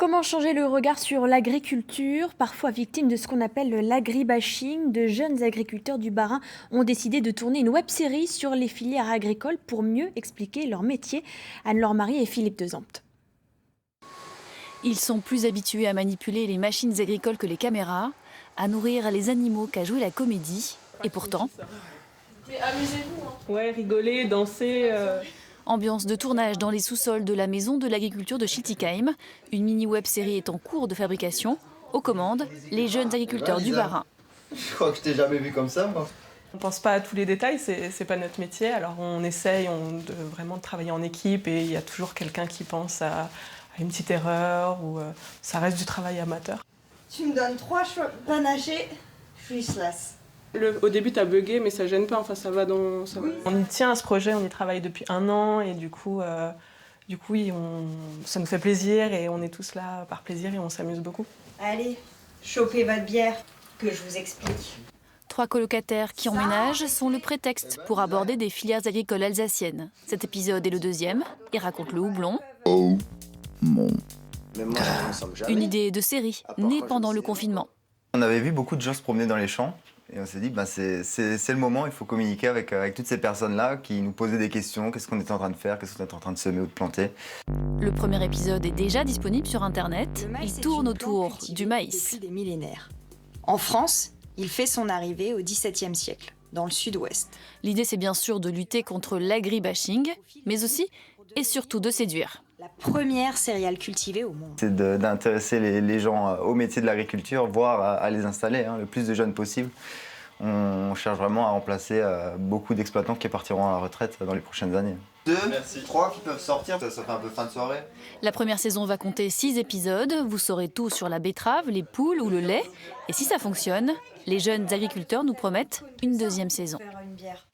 Comment changer le regard sur l'agriculture, parfois victime de ce qu'on appelle l'agribashing? De jeunes agriculteurs du Bas-Rhin ont décidé de tourner une web-série sur les filières agricoles pour mieux expliquer leur métier. Anne-Laure Marie et Philippe Dezampt. Ils sont plus habitués à manipuler les machines agricoles que les caméras, à nourrir les animaux qu'à jouer la comédie. Et pourtant, amusez-vous. Ouais, rigoler, danser. Ambiance de tournage dans les sous-sols de la maison de l'agriculture de Schiltigheim. Une mini-web-série est en cours de fabrication. Aux commandes, les jeunes agriculteurs du Bas-Rhin. Je crois que je t'ai jamais vu comme ça, moi. On pense pas à tous les détails, c'est pas notre métier. Alors on essaye vraiment de travailler en équipe et il y a toujours quelqu'un qui pense à une petite erreur ou ça reste du travail amateur. Tu me donnes 3 choix panachés, je suis slash. Au début, t'as bugué, mais ça gêne pas, enfin ça va dans... Ça va. On y tient à ce projet, on y travaille depuis 1 an et du coup oui, ça nous fait plaisir et on est tous là par plaisir et on s'amuse beaucoup. Allez, chopez votre bière, que je vous explique. 3 colocataires qui emménagent sont le prétexte pour aborder des filières agricoles alsaciennes. Cet épisode est le 2e et raconte le houblon. Oh mon... Une idée de série née pendant le confinement. On avait vu beaucoup de gens se promener dans les champs et on s'est dit c'est le moment, il faut communiquer avec toutes ces personnes-là qui nous posaient des questions, qu'est-ce qu'on était en train de faire, qu'est-ce qu'on était en train de semer ou de planter. Le premier épisode est déjà disponible sur Internet. Il tourne autour du maïs. Depuis des millénaires. En France, il fait son arrivée au XVIIe siècle, dans le sud-ouest. L'idée, c'est bien sûr de lutter contre l'agribashing, mais aussi et surtout de séduire. La première céréale cultivée au monde. C'est d'intéresser les gens au métier de l'agriculture, voire à les installer, le plus de jeunes possible. On cherche vraiment à remplacer beaucoup d'exploitants qui partiront à la retraite dans les prochaines années. 2, 3 qui peuvent sortir, ça fait un peu fin de soirée. La première saison va compter 6 épisodes. Vous saurez tout sur la betterave, les poules ou le lait. Et si ça fonctionne, les jeunes agriculteurs nous promettent une 2e saison. Faire une bière.